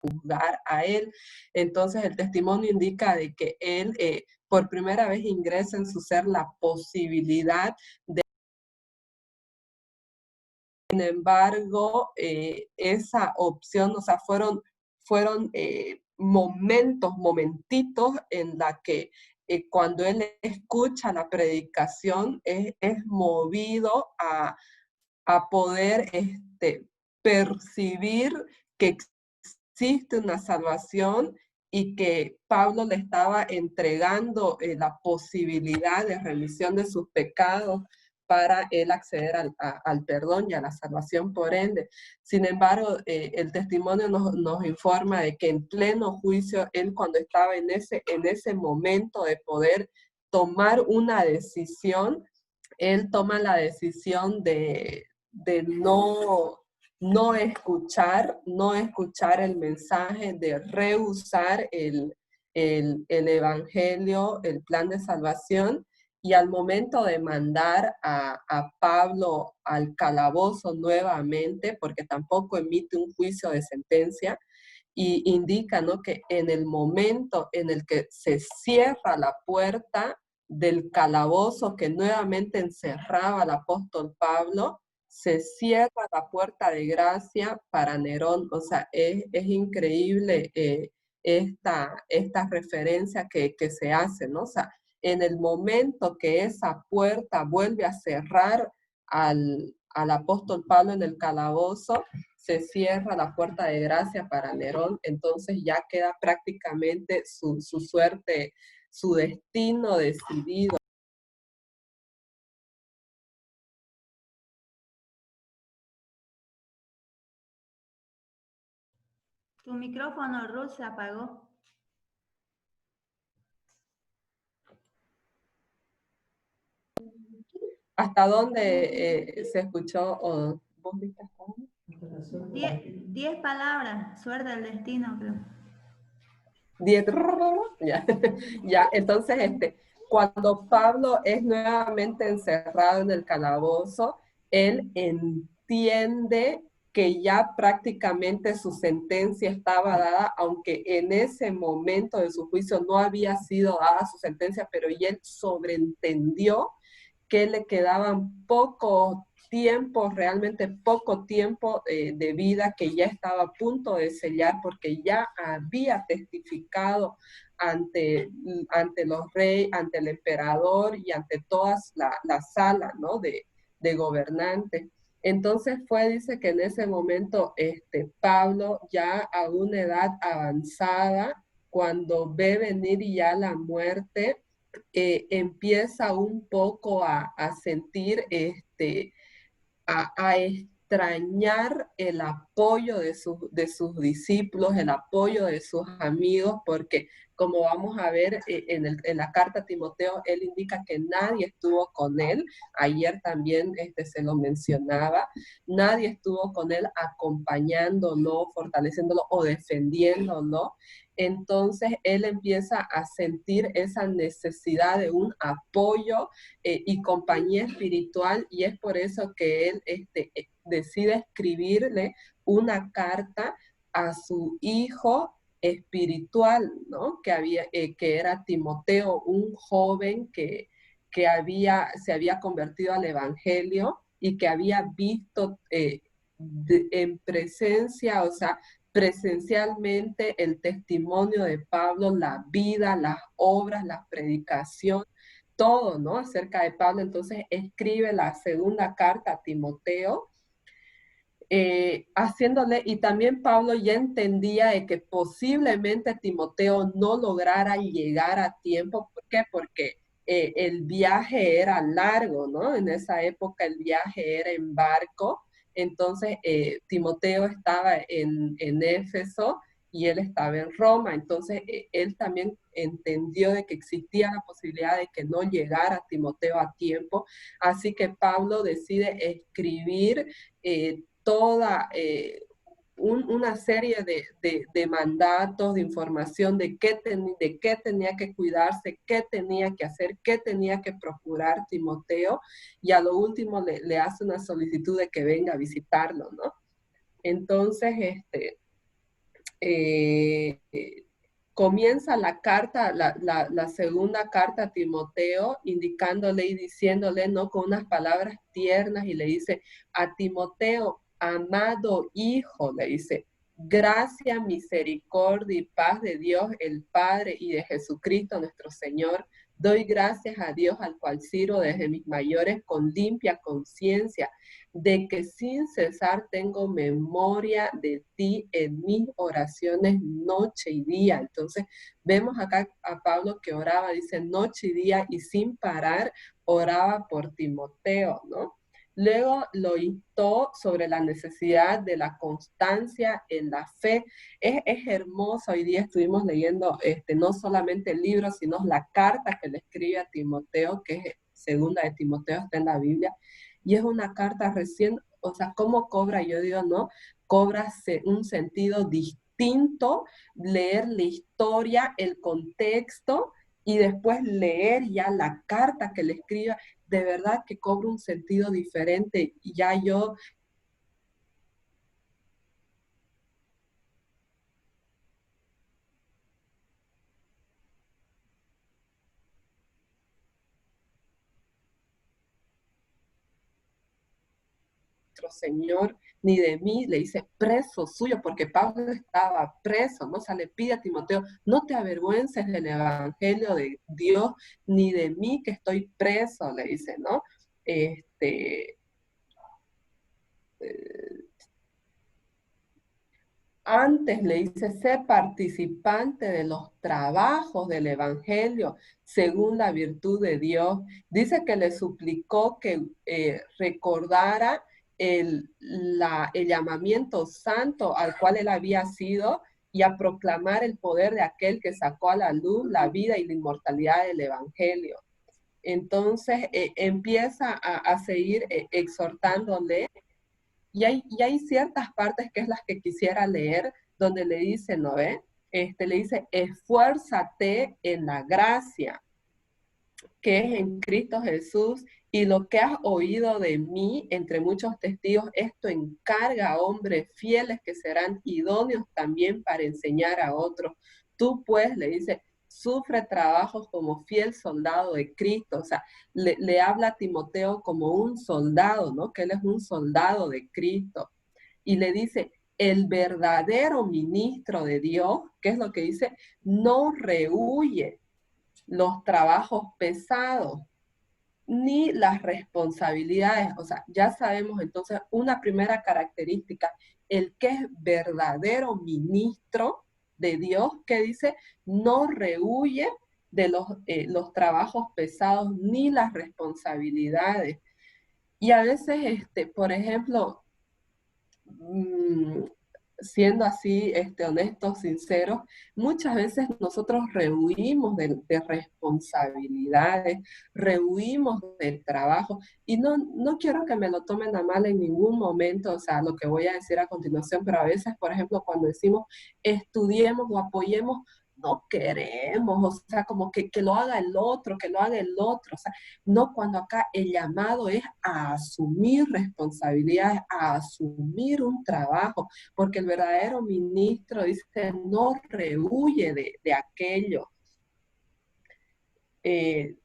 juzgar a él. Entonces el testimonio indica de que él por primera vez ingresa en su ser la posibilidad de... Sin embargo, esa opción, o sea, fueron momentitos en la que cuando él escucha la predicación es movido a poder percibir que existe una salvación y que Pablo le estaba entregando la posibilidad de remisión de sus pecados para él acceder al perdón y a la salvación por ende. Sin embargo, el testimonio nos informa de que en pleno juicio, él cuando estaba en ese momento de poder tomar una decisión, él toma la decisión de no escuchar el mensaje, de rehusar el evangelio, el plan de salvación, y al momento de mandar a Pablo al calabozo nuevamente, porque tampoco emite un juicio de sentencia, y indica, ¿no?, que en el momento en el que se cierra la puerta del calabozo que nuevamente encerraba al apóstol Pablo, se cierra la puerta de gracia para Nerón. O sea, es increíble esta referencia que se hace, ¿no? O sea, en el momento que esa puerta vuelve a cerrar al apóstol Pablo en el calabozo, se cierra la puerta de gracia para Nerón, entonces ya queda prácticamente su suerte, su destino decidido. Tu micrófono, Ruth, se apagó. ¿Hasta dónde se escuchó? ¿Vos viste hasta dónde? 10 palabras, suerte del destino, creo. 10, ya, ya, entonces cuando Pablo es nuevamente encerrado en el calabozo, él entiende que ya prácticamente su sentencia estaba dada, aunque en ese momento de su juicio no había sido dada su sentencia, pero ya él sobreentendió que le quedaban poco tiempo, realmente poco tiempo de vida, que ya estaba a punto de sellar, porque ya había testificado ante los reyes, ante el emperador y ante todas la sala, ¿no?, de gobernantes. Entonces dice que en ese momento Pablo, ya a una edad avanzada, cuando ve venir ya la muerte, empieza un poco a sentir, a extrañar el apoyo de sus discípulos, el apoyo de sus amigos, porque como vamos a ver en la carta a Timoteo, él indica que nadie estuvo con él. Ayer también se lo mencionaba, nadie estuvo con él acompañándolo, fortaleciéndolo o defendiéndolo. Entonces él empieza a sentir esa necesidad de un apoyo y compañía espiritual, y es por eso que él decide escribirle una carta a su hijo espiritual, ¿no?, que era Timoteo, un joven que se había convertido al evangelio y que había visto en presencia, o sea, presencialmente el testimonio de Pablo, la vida, las obras, la predicación, todo, ¿no?, acerca de Pablo. Entonces escribe la segunda carta a Timoteo, haciéndole, y también Pablo ya entendía de que posiblemente Timoteo no lograra llegar a tiempo. ¿Por qué? Porque el viaje era largo, ¿no? En esa época el viaje era en barco. Entonces Timoteo estaba en Éfeso y él estaba en Roma. Entonces él también entendió de que existía la posibilidad de que no llegara Timoteo a tiempo. Así que Pablo decide escribir toda una serie de mandatos, de información de qué tenía que cuidarse, qué tenía que hacer, qué tenía que procurar Timoteo, y a lo último le hace una solicitud de que venga a visitarlo, ¿no? Entonces, eh, comienza la carta, la segunda carta a Timoteo, indicándole y diciéndole, ¿no? Con unas palabras tiernas, y le dice, a Timoteo, amado hijo, le dice, gracia, misericordia y paz de Dios, el Padre, y de Jesucristo nuestro Señor. Doy gracias a Dios, al cual sirvo desde mis mayores con limpia conciencia, de que sin cesar tengo memoria de ti en mis oraciones noche y día. Entonces, vemos acá a Pablo que oraba, dice, noche y día, y sin parar oraba por Timoteo, ¿no? Luego lo instó sobre la necesidad de la constancia en la fe. Es hermoso, hoy día estuvimos leyendo no solamente el libro, sino la carta que le escribe a Timoteo, que es segunda de Timoteo, está en la Biblia, y es una carta recién, o sea, ¿cómo cobra? Yo digo, no, cobra un sentido distinto, leer la historia, el contexto, y después leer ya la carta que le escriba, de verdad que cobra un sentido diferente. Y ya yo nuestro Señor, ni de mí, le dice preso suyo, porque Pablo estaba preso, ¿no? O sea, le pide a Timoteo, no te avergüences del evangelio de Dios, ni de mí que estoy preso, le dice, ¿no? Este, eh, Antes le dice, sé participante de los trabajos del Evangelio según la virtud de Dios. Dice que le suplicó que recordara el llamamiento santo al cual él había sido, y a proclamar el poder de aquel que sacó a la luz la vida y la inmortalidad del Evangelio. Entonces empieza a seguir exhortándole, y hay ciertas partes que es las que quisiera leer, donde le dice, ¿no ve? Le dice, esfuérzate en la gracia que es en Cristo Jesús, y lo que has oído de mí entre muchos testigos, esto encarga a hombres fieles que serán idóneos también para enseñar a otros. Tú pues, le dice, sufre trabajos como fiel soldado de Cristo. O sea, le habla a Timoteo como un soldado, ¿no? Que él es un soldado de Cristo. Y le dice, el verdadero ministro de Dios, ¿qué es lo que dice? No rehuye los trabajos pesados ni las responsabilidades. O sea, ya sabemos entonces una primera característica, el que es verdadero ministro de Dios, que dice, no rehuye de los trabajos pesados ni las responsabilidades. Y a veces, por ejemplo, mmm, siendo así, honestos, sinceros, muchas veces nosotros rehuimos de responsabilidades, rehuimos del trabajo, y no quiero que me lo tomen a mal en ningún momento, o sea, lo que voy a decir a continuación, pero a veces, por ejemplo, cuando decimos estudiemos o apoyemos, no queremos, o sea, como que lo haga el otro, que lo haga el otro, o sea, no, cuando acá el llamado es a asumir responsabilidades, a asumir un trabajo, porque el verdadero ministro dice, no rehuye de aquello. Eh,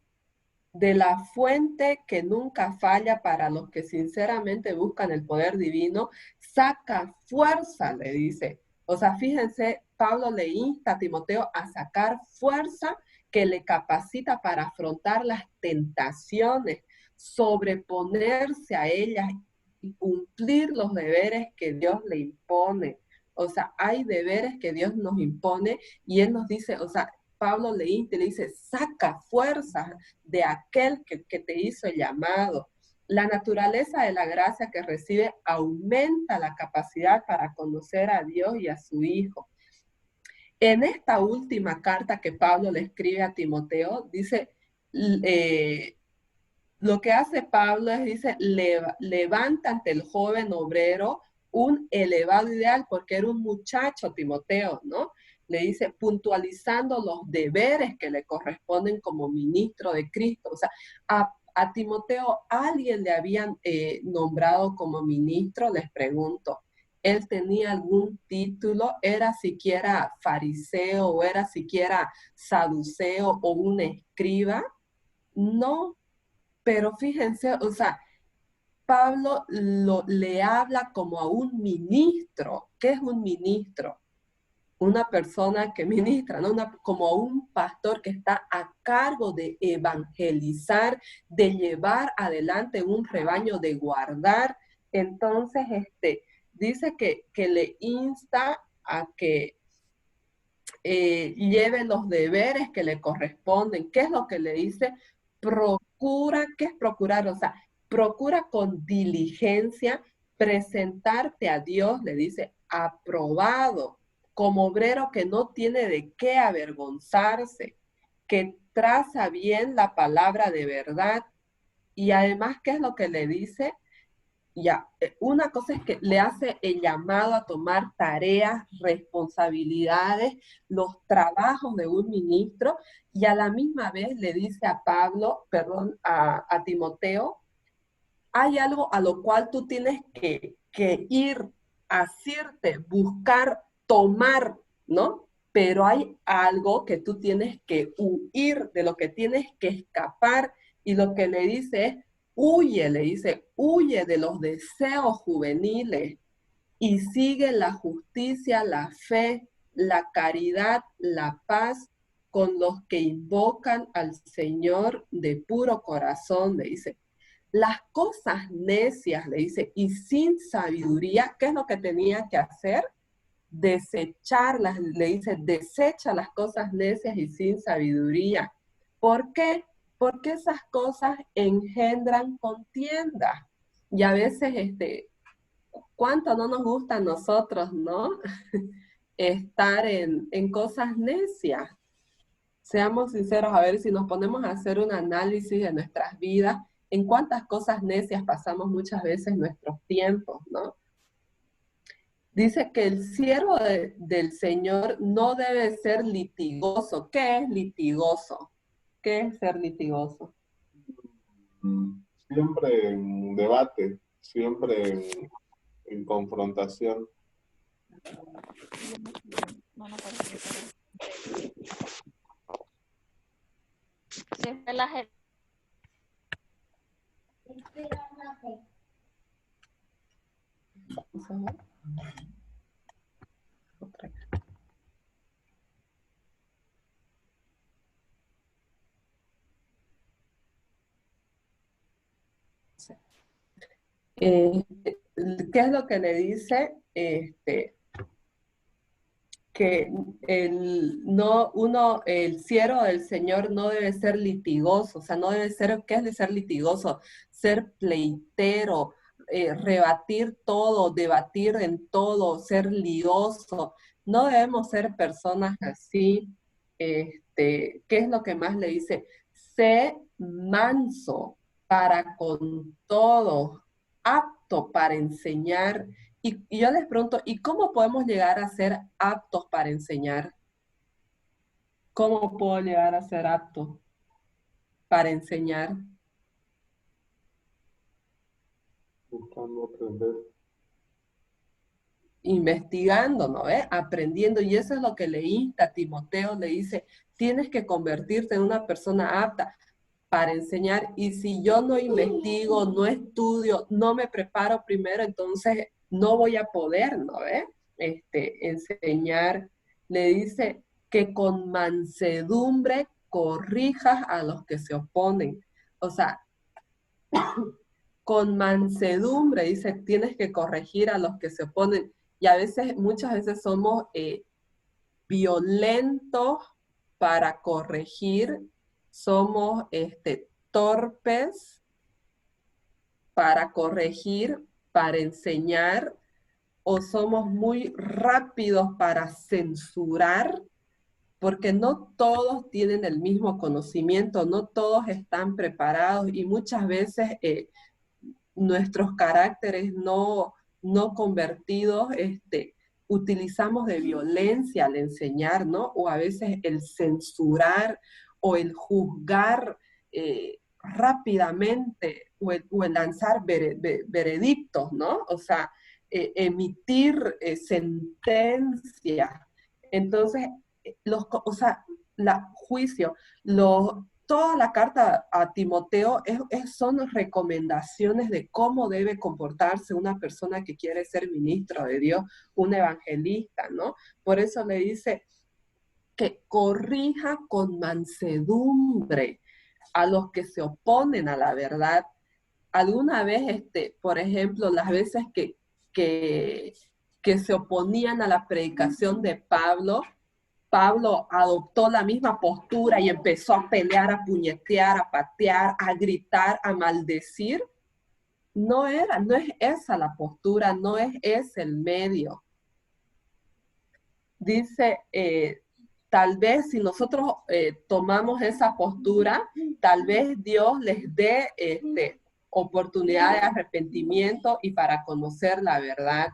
de la fuente que nunca falla para los que sinceramente buscan el poder divino, saca fuerza, le dice. O sea, fíjense, Pablo le insta a Timoteo a sacar fuerza que le capacita para afrontar las tentaciones, sobreponerse a ellas y cumplir los deberes que Dios le impone. O sea, hay deberes que Dios nos impone, y Él nos dice, o sea, Pablo le dice, saca fuerzas de aquel que te hizo el llamado. La naturaleza de la gracia que recibe aumenta la capacidad para conocer a Dios y a su Hijo. En esta última carta que Pablo le escribe a Timoteo, dice, lo que hace Pablo es, dice, levanta ante el joven obrero un elevado ideal, porque era un muchacho, Timoteo, ¿no? Le dice, puntualizando los deberes que le corresponden como ministro de Cristo. O sea, a Timoteo alguien le habían nombrado como ministro, les pregunto. él tenía algún título, era siquiera fariseo o era siquiera saduceo o un escriba. No, pero fíjense, o sea, Pablo le habla como a un ministro. ¿Qué es un ministro? Una persona que ministra, ¿no? Como un pastor que está a cargo de evangelizar, de llevar adelante un rebaño, de guardar. Entonces, dice que le insta a que lleve los deberes que le corresponden. ¿Qué es lo que le dice? Procura, ¿qué es procurar? O sea, procura con diligencia presentarte a Dios, le dice, aprobado, como obrero que no tiene de qué avergonzarse, que traza bien la palabra de verdad. Y además, ¿qué es lo que le dice? Ya, una cosa es que le hace el llamado a tomar tareas, responsabilidades, los trabajos de un ministro, y a la misma vez le dice a Pablo, perdón, a Timoteo, hay algo a lo cual tú tienes que ir, asirte, buscar, tomar, ¿no? Pero hay algo que tú tienes que huir, de lo que tienes que escapar, y lo que le dice es, huye, le dice, huye de los deseos juveniles y sigue la justicia, la fe, la caridad, la paz con los que invocan al Señor de puro corazón, le dice. Las cosas necias, le dice, y sin sabiduría, ¿qué es lo que tenía que hacer? Desecharlas, le dice, desecha las cosas necias y sin sabiduría. ¿Por qué? Porque esas cosas engendran contienda. Y a veces, ¿cuánto no nos gusta a nosotros, no? Estar en cosas necias. Seamos sinceros, a ver si nos ponemos a hacer un análisis de nuestras vidas, en cuántas cosas necias pasamos muchas veces nuestros tiempos, ¿no? Dice que el siervo del Señor no debe ser litigoso. ¿Qué es litigoso? ¿Qué es ser litigoso? Siempre en debate, siempre en confrontación. Siempre la gente. Vamos a ver. Otra vez. ¿Qué es lo que le dice? Que el siervo del Señor no debe ser litigoso, o sea, no debe ser, ¿qué es de ser litigoso? Ser pleitero, rebatir todo, debatir en todo, ser lioso. No debemos ser personas así. ¿Qué es lo que más le dice? Sé manso para con todo, apto para enseñar. Y yo les pregunto, ¿y cómo podemos llegar a ser aptos para enseñar? ¿Cómo puedo llegar a ser apto para enseñar? Buscando aprender. Investigando, ¿no ve? Aprendiendo. Y eso es lo que le insta a Timoteo, le dice, tienes que convertirte en una persona apta para enseñar. Y si yo no investigo, no estudio, no me preparo primero, entonces no voy a poder, ¿no ve? Enseñar. Le dice que con mansedumbre corrijas a los que se oponen. O sea, con mansedumbre, dice, tienes que corregir a los que se oponen. Y a veces, muchas veces somos violentos para corregir, somos torpes para corregir, para enseñar, o somos muy rápidos para censurar, porque no todos tienen el mismo conocimiento, no todos están preparados y muchas veces nuestros caracteres no convertidos, utilizamos de violencia al enseñar, ¿no? O a veces el censurar o el juzgar rápidamente o el lanzar veredictos, ¿no? O sea, emitir sentencia. Entonces, juicio, toda la carta a Timoteo son recomendaciones de cómo debe comportarse una persona que quiere ser ministro de Dios, un evangelista, ¿no? Por eso le dice que corrija con mansedumbre a los que se oponen a la verdad. Alguna vez, por ejemplo, las veces que se oponían a la predicación de Pablo adoptó la misma postura y empezó a pelear, a puñetear, a patear, a gritar, a maldecir. No es esa la postura, no es ese el medio. Dice, tal vez si nosotros tomamos esa postura, tal vez Dios les dé oportunidad de arrepentimiento y para conocer la verdad.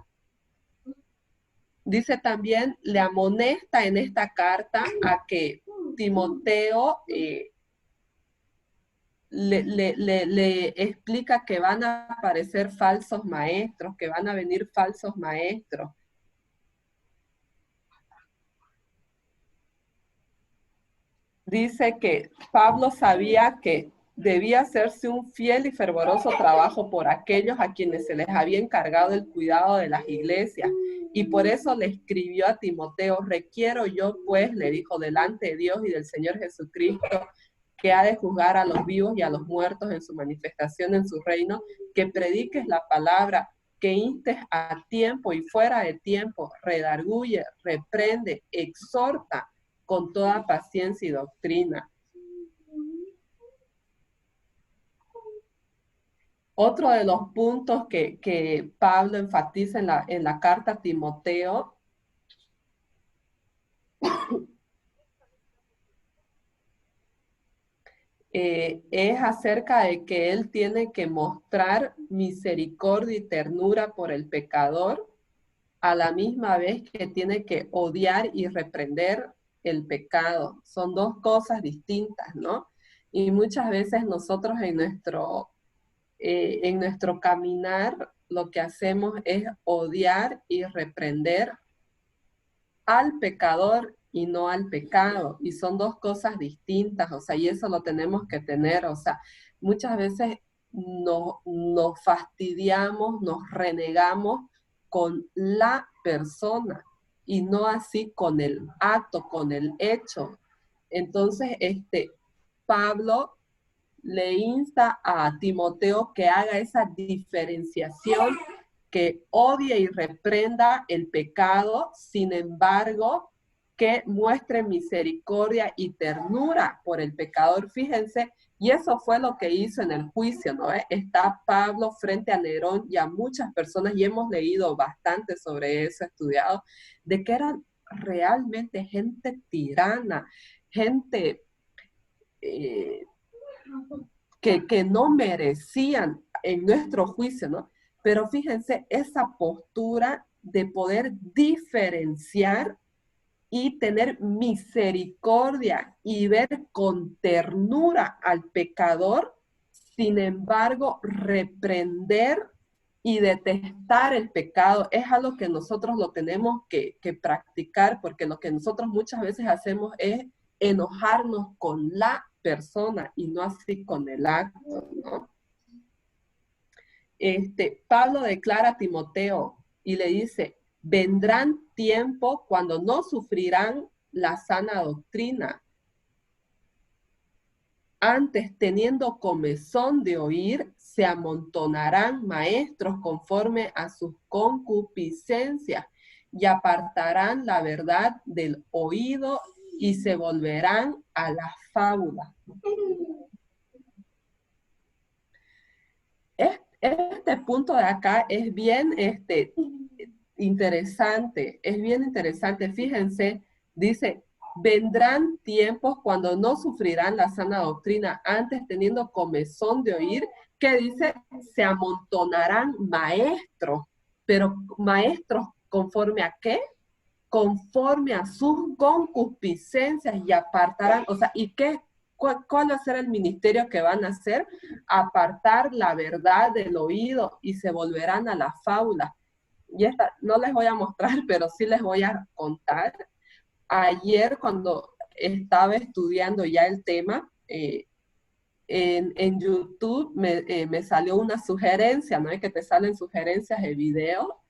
Dice también, le amonesta en esta carta a que Timoteo le explica que van a aparecer falsos maestros, que van a venir falsos maestros. Dice que Pablo sabía que debía hacerse un fiel y fervoroso trabajo por aquellos a quienes se les había encargado el cuidado de las iglesias. Y por eso le escribió a Timoteo, requiero yo pues, le dijo, delante de Dios y del Señor Jesucristo, que ha de juzgar a los vivos y a los muertos en su manifestación en su reino, que prediques la palabra, que instes a tiempo y fuera de tiempo, redarguye, reprende, exhorta con toda paciencia y doctrina. Otro de los puntos que Pablo enfatiza en la carta a Timoteo es acerca de que él tiene que mostrar misericordia y ternura por el pecador, a la misma vez que tiene que odiar y reprender el pecado. Son dos cosas distintas, ¿no? Y muchas veces nosotros en nuestro caminar lo que hacemos es odiar y reprender al pecador y no al pecado, y son dos cosas distintas, o sea, y eso lo tenemos que tener, o sea, muchas veces nos fastidiamos, nos renegamos con la persona, y no así con el acto, con el hecho. Entonces, Pablo le insta a Timoteo que haga esa diferenciación, que odie y reprenda el pecado, sin embargo, que muestre misericordia y ternura por el pecador. Fíjense, y eso fue lo que hizo en el juicio, ¿no? Está Pablo frente a Nerón y a muchas personas, y hemos leído bastante sobre eso, estudiado, de que eran realmente gente tirana, gente que no merecían en nuestro juicio, ¿no? Pero fíjense, esa postura de poder diferenciar y tener misericordia y ver con ternura al pecador, sin embargo, reprender y detestar el pecado es algo que nosotros lo tenemos que practicar, porque lo que nosotros muchas veces hacemos es enojarnos con la persona y no así con el acto, ¿no? Pablo declara a Timoteo y le dice, vendrán tiempos cuando no sufrirán la sana doctrina. Antes, teniendo comezón de oír, se amontonarán maestros conforme a sus concupiscencias y apartarán la verdad del oído y se volverán a la fábula. Este punto de acá es bien interesante, es bien interesante. Fíjense, dice, vendrán tiempos cuando no sufrirán la sana doctrina, antes teniendo comezón de oír, que dice, se amontonarán maestros, pero maestros conforme a qué? Conforme a sus concupiscencias y apartarán, o sea, ¿y qué? ¿Cuál va a ser el ministerio que van a hacer? Apartar la verdad del oído y se volverán a la fábula. y esta no les voy a mostrar, pero sí les voy a contar. Ayer cuando estaba estudiando ya el tema, en YouTube me salió una sugerencia, ¿no? Es que te salen sugerencias de video,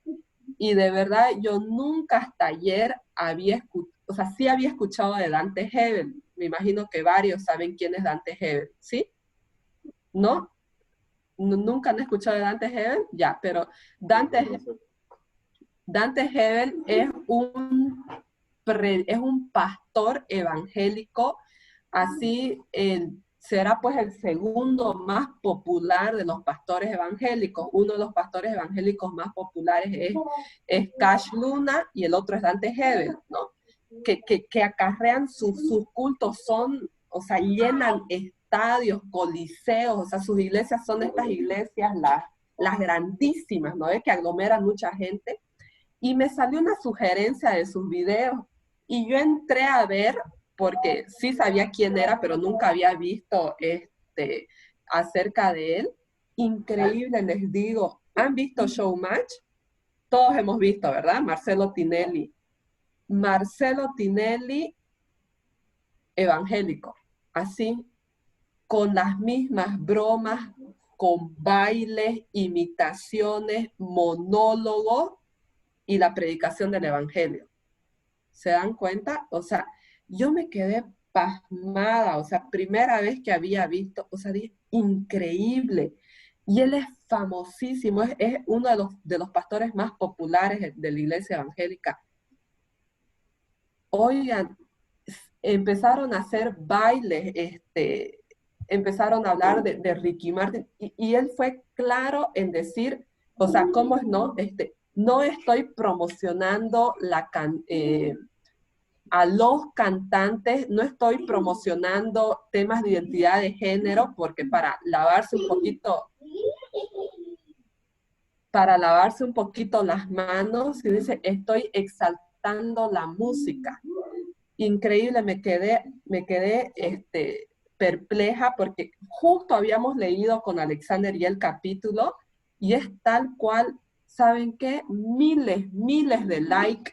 y de verdad yo nunca hasta ayer había escuchado, o sea, sí había escuchado de Dante Hebel. Me imagino que varios saben quién es Dante Hebel, ¿sí? ¿No? ¿Nunca han escuchado de Dante Hebel? Ya, pero Dante, Dante Hebel es un pastor evangélico, así será pues el segundo más popular de los pastores evangélicos. Uno de los pastores evangélicos más populares es Cash Luna y el otro es Dante Hebel, ¿no? Que acarrean sus cultos, o sea, llenan estadios, coliseos, o sea, sus iglesias son estas iglesias, las grandísimas, ¿no? Que aglomeran mucha gente. Y me salió una sugerencia de sus videos y yo entré a ver, porque sí sabía quién era, pero nunca había visto acerca de él. Increíble, les digo. ¿Han visto Showmatch? Todos hemos visto, ¿verdad? Marcelo Tinelli. Marcelo Tinelli, evangélico. Así, con las mismas bromas, con bailes, imitaciones, monólogos y la predicación del evangelio. ¿Se dan cuenta? O sea, yo me quedé pasmada, o sea, primera vez que había visto, o sea, dije, increíble. Y él es famosísimo, es uno de los pastores más populares de la iglesia evangélica. Oigan, empezaron a hacer bailes, empezaron a hablar de Ricky Martin, y él fue claro en decir, o sea, ¿cómo es no? No estoy promocionando a los cantantes, no estoy promocionando temas de identidad de género, porque para lavarse un poquito las manos, y dice, estoy exaltando la música. Increíble, me quedé perpleja, porque justo habíamos leído con Alexander y el capítulo, y es tal cual, ¿saben qué? Miles de likes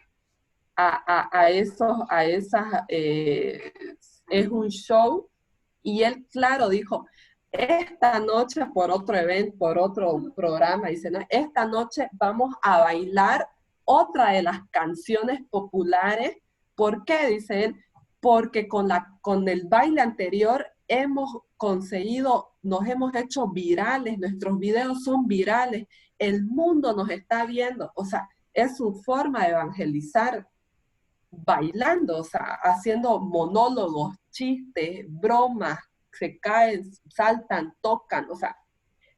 es un show, y él, claro, dijo, esta noche por otro evento, por otro programa, dice, ¿no? Esta noche vamos a bailar otra de las canciones populares. ¿Por qué? Dice él, porque con el baile anterior hemos conseguido, nos hemos hecho virales, nuestros videos son virales, el mundo nos está viendo, o sea, es su forma de evangelizar bailando, o sea, haciendo monólogos, chistes, bromas, se caen, saltan, tocan, o sea,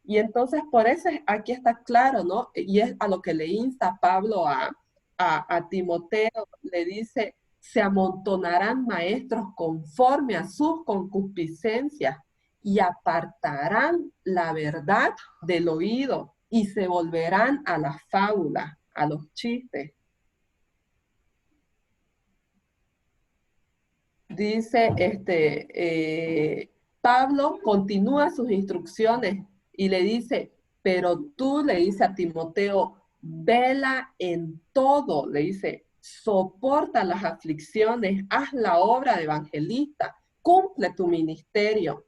y entonces por eso aquí está claro, ¿no? Y es a lo que le insta Pablo a Timoteo, le dice, se amontonarán maestros conforme a sus concupiscencias y apartarán la verdad del oído y se volverán a las fábulas, a los chistes. Dice, Pablo continúa sus instrucciones y le dice, pero tú, le dice a Timoteo, vela en todo, le dice, soporta las aflicciones, haz la obra de evangelista, cumple tu ministerio.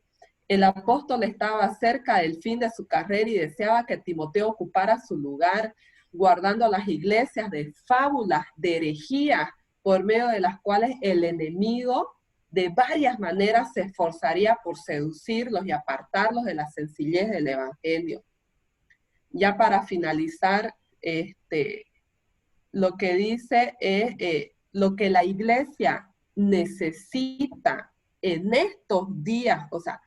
El apóstol estaba cerca del fin de su carrera y deseaba que Timoteo ocupara su lugar, guardando las iglesias de fábulas, de herejías, por medio de las cuales el enemigo de varias maneras se esforzaría por seducirlos y apartarlos de la sencillez del evangelio. Ya para finalizar, lo que dice es lo que la iglesia necesita en estos días, o sea,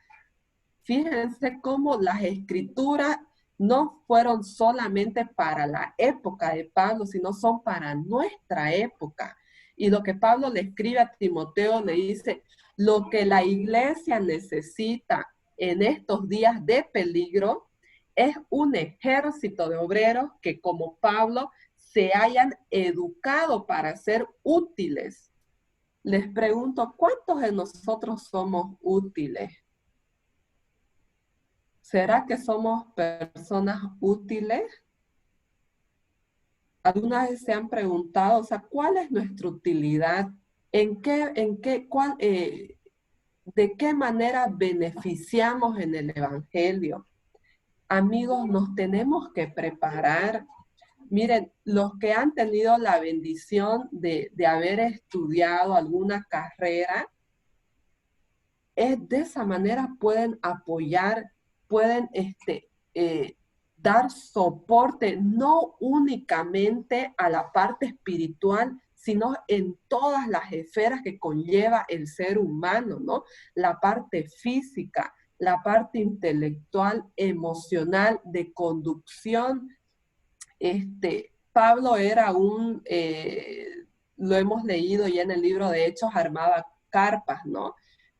fíjense cómo las escrituras no fueron solamente para la época de Pablo, sino son para nuestra época. Y lo que Pablo le escribe a Timoteo, le dice, lo que la iglesia necesita en estos días de peligro es un ejército de obreros que, como Pablo, se hayan educado para ser útiles. Les pregunto, ¿cuántos de nosotros somos útiles? ¿Será que somos personas útiles? ¿Alguna vez se han preguntado, o sea, cuál es nuestra utilidad? ¿De qué manera beneficiamos en el Evangelio? Amigos, nos tenemos que preparar. Miren, los que han tenido la bendición de haber estudiado alguna carrera, de esa manera pueden apoyar, pueden dar soporte no únicamente a la parte espiritual, sino en todas las esferas que conlleva el ser humano, ¿no? La parte física, la parte intelectual, emocional, de conducción. Pablo era lo hemos leído ya en el libro de Hechos, armaba carpas, ¿no?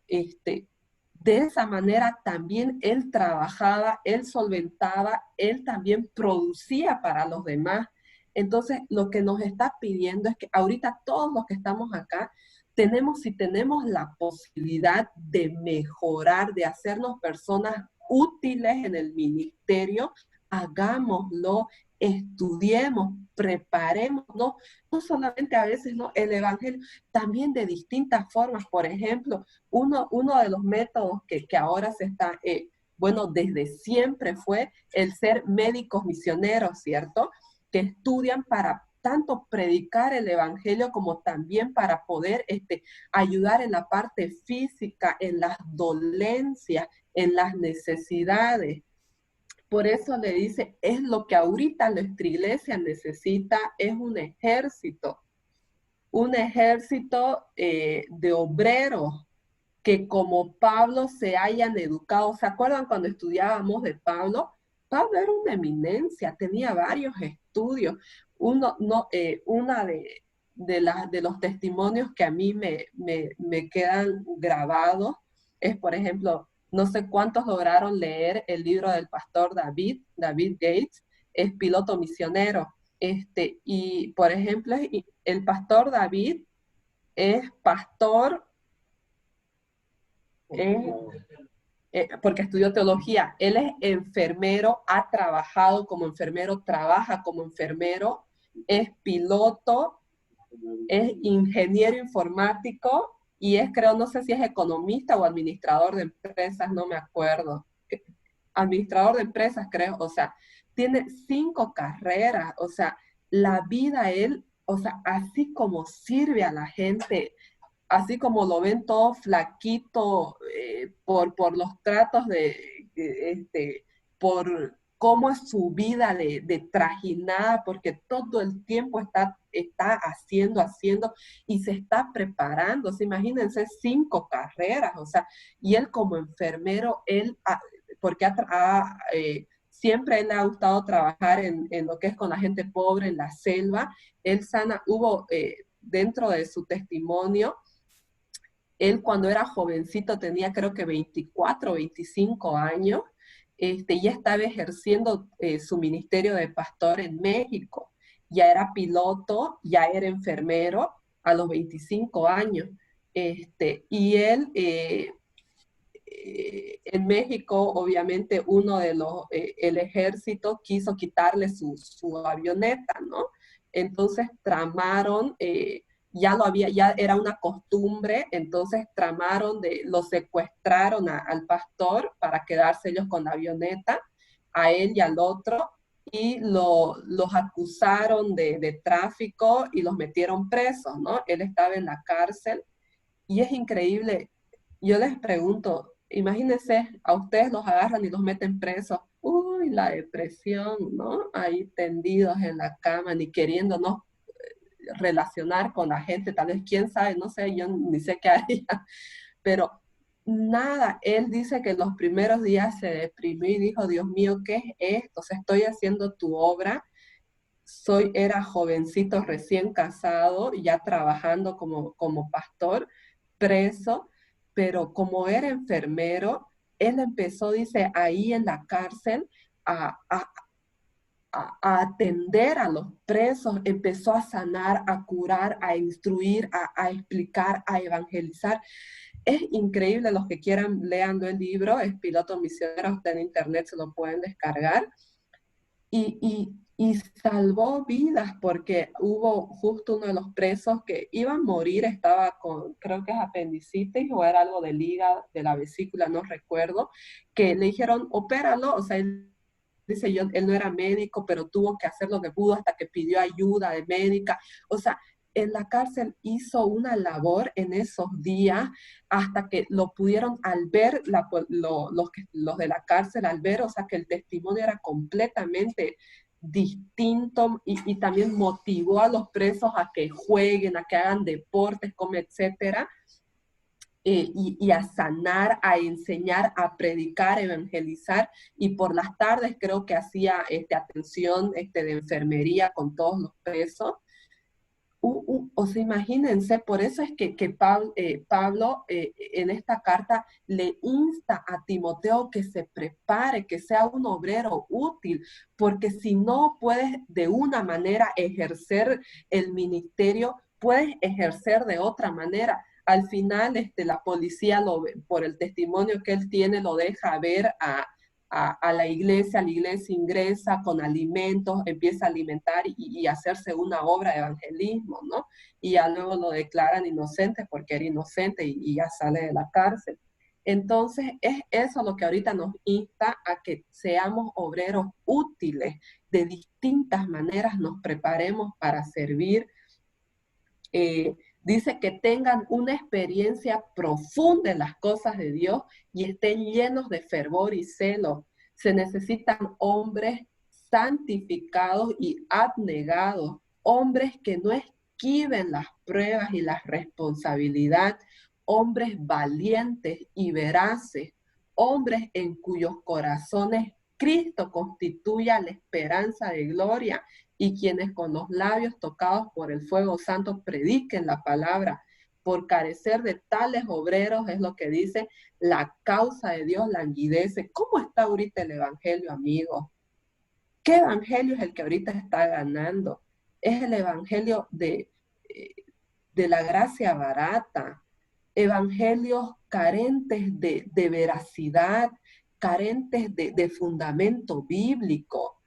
De esa manera también él trabajaba, él solventaba, él también producía para los demás. Entonces, lo que nos está pidiendo es que ahorita todos los que estamos acá, si tenemos la posibilidad de mejorar, de hacernos personas útiles en el ministerio, hagámoslo, estudiemos, preparemos, no solamente a veces, ¿no? El Evangelio, también de distintas formas. Por ejemplo, uno de los métodos que ahora se está, bueno, desde siempre fue el ser médicos misioneros, ¿cierto? Que estudian para tanto predicar el Evangelio como también para poder ayudar en la parte física, en las dolencias, en las necesidades. Por eso le dice, es lo que ahorita nuestra iglesia necesita, es un ejército de obreros que como Pablo se hayan educado. ¿Se acuerdan cuando estudiábamos de Pablo? Pablo era una eminencia, tenía varios estudios. Una de los testimonios que a mí me quedan grabados es, por ejemplo, no sé cuántos lograron leer el libro del pastor David Gates, es piloto misionero. Y por ejemplo, el pastor David es pastor, porque estudió teología. Él es enfermero, ha trabajado como enfermero, trabaja como enfermero, es piloto, es ingeniero informático y creo, no sé si es economista o administrador de empresas, no me acuerdo. Administrador de empresas, creo, o sea, tiene 5 carreras, o sea, la vida él, o sea, así como sirve a la gente, así como lo ven todo flaquito por los tratos por cómo es su vida de trajinada, porque todo el tiempo está haciendo y se está preparando. O sea, imagínense 5 carreras, o sea, y él como enfermero, porque siempre él le ha gustado trabajar en lo que es con la gente pobre en la selva. Él hubo dentro de su testimonio, él cuando era jovencito tenía creo que 24 o 25 años, ya estaba ejerciendo su ministerio de pastor en México. Ya era piloto, ya era enfermero a los 25 años. Y él, en México, obviamente, el ejército quiso quitarle su avioneta, ¿no? Entonces tramaron, ya era una costumbre, entonces lo secuestraron al pastor para quedarse ellos con la avioneta, a él y al otro, y los acusaron de tráfico y los metieron presos, ¿no? Él estaba en la cárcel y es increíble. Yo les pregunto, imagínense, a ustedes los agarran y los meten presos. Uy, la depresión, ¿no? Ahí tendidos en la cama, ni queriéndonos relacionar con la gente, tal vez, quién sabe, no sé, yo ni sé qué haría, pero nada, él dice que los primeros días se deprimió y dijo, Dios mío, ¿qué es esto? O sea, estoy haciendo tu obra, era jovencito recién casado, ya trabajando como pastor, preso, pero como era enfermero, él empezó, dice, ahí en la cárcel a atender a los presos, empezó a sanar, a curar, a instruir, a explicar, a evangelizar. Es increíble, los que quieran leando el libro, es Piloto Misionero, está en internet, se lo pueden descargar. Y y salvó vidas porque hubo justo uno de los presos que iba a morir, estaba con, creo que es apendicitis o era algo del hígado, de la vesícula, no recuerdo, que le dijeron, opéralo, o sea, él dice, él no era médico, pero tuvo que hacer lo que pudo hasta que pidió ayuda de médica, o sea, en la cárcel hizo una labor en esos días hasta que lo pudieron al ver, los de la cárcel al ver, o sea, que el testimonio era completamente distinto y también motivó a los presos a que jueguen, a que hagan deportes, como etcétera, y a sanar, a enseñar, a predicar, evangelizar, y por las tardes creo que hacía atención de enfermería con todos los presos. O sea, imagínense, por eso es que Pablo en esta carta le insta a Timoteo que se prepare, que sea un obrero útil, porque si no puedes de una manera ejercer el ministerio, puedes ejercer de otra manera. Al final, la policía, por el testimonio que él tiene, lo deja ver a la iglesia ingresa con alimentos, empieza a alimentar y hacerse una obra de evangelismo, ¿no? Y ya luego lo declaran inocente porque era inocente y ya sale de la cárcel. Entonces, es eso lo que ahorita nos insta a que seamos obreros útiles, de distintas maneras nos preparemos para servir. Dice que tengan una experiencia profunda en las cosas de Dios y estén llenos de fervor y celo. Se necesitan hombres santificados y abnegados, hombres que no esquiven las pruebas y la responsabilidad, hombres valientes y veraces, hombres en cuyos corazones Cristo constituya la esperanza de gloria, y quienes con los labios tocados por el fuego santo prediquen la palabra. Por carecer de tales obreros, es lo que dice, la causa de Dios languidece. ¿Cómo está ahorita el evangelio, amigos? ¿Qué evangelio es el que ahorita está ganando? Es el evangelio de la gracia barata, evangelios carentes de veracidad, carentes de fundamento bíblico,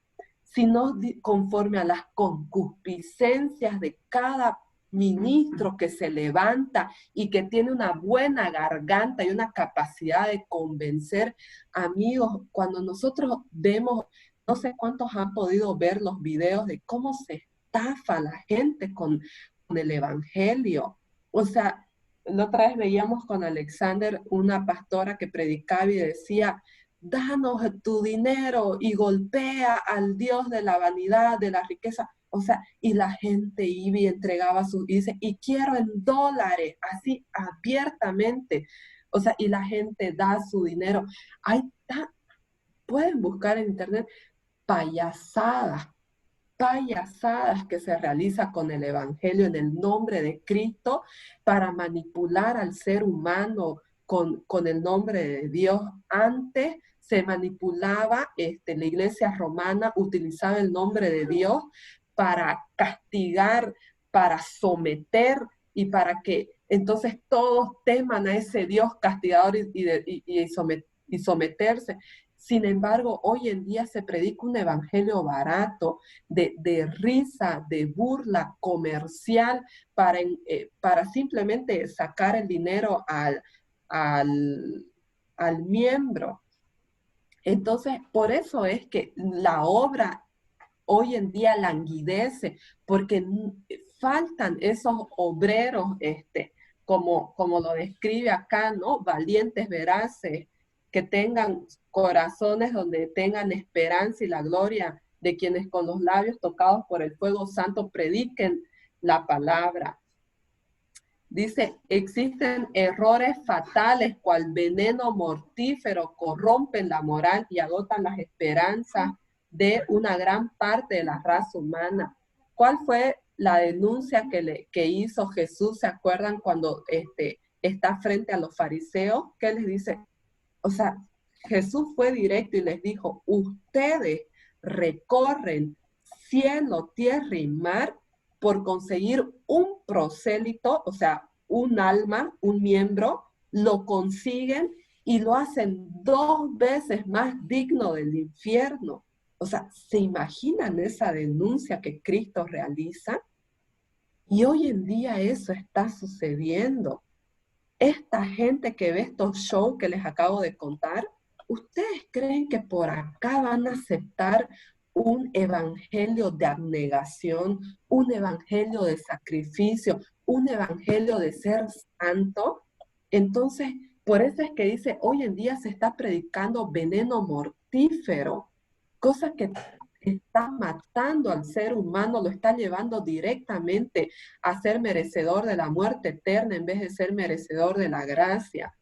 sino conforme a las concupiscencias de cada ministro que se levanta y que tiene una buena garganta y una capacidad de convencer. Amigos, cuando nosotros vemos, no sé cuántos han podido ver los videos de cómo se estafa a la gente con el evangelio. O sea, la otra vez veíamos con Alexander una pastora que predicaba y decía, danos tu dinero, y golpea al Dios de la vanidad, de la riqueza. O sea, y la gente iba y entregaba y dice, y quiero en dólares, así abiertamente. O sea, y la gente da su dinero. Pueden buscar en internet payasadas que se realiza con el evangelio en el nombre de Cristo para manipular al ser humano con el nombre de Dios. Antes se manipulaba, la iglesia romana utilizaba el nombre de Dios para castigar, para someter y para que entonces todos teman a ese Dios castigador y someterse. Sin embargo, hoy en día se predica un evangelio barato, de risa, de burla comercial, para simplemente sacar el dinero al miembro. Entonces, por eso es que la obra hoy en día languidece, porque faltan esos obreros, como lo describe acá, ¿no? Valientes, veraces, que tengan corazones donde tengan esperanza y la gloria de quienes con los labios tocados por el fuego santo prediquen la palabra. Dice, existen errores fatales, cual veneno mortífero, corrompen la moral y agotan las esperanzas de una gran parte de la raza humana. ¿Cuál fue la denuncia que hizo Jesús? ¿Se acuerdan cuando está frente a los fariseos? ¿Qué les dice? O sea, Jesús fue directo y les dijo, ustedes recorren cielo, tierra y mar por conseguir un prosélito, o sea, un alma, un miembro, lo consiguen y lo hacen 2 veces más digno del infierno. O sea, ¿se imaginan esa denuncia que Cristo realiza? Y hoy en día eso está sucediendo. Esta gente que ve estos shows que les acabo de contar, ¿ustedes creen que por acá van a aceptar un evangelio de abnegación, un evangelio de sacrificio, un evangelio de ser santo? Entonces, por eso es que dice, hoy en día se está predicando veneno mortífero, cosa que está matando al ser humano, lo está llevando directamente a ser merecedor de la muerte eterna en vez de ser merecedor de la gracia.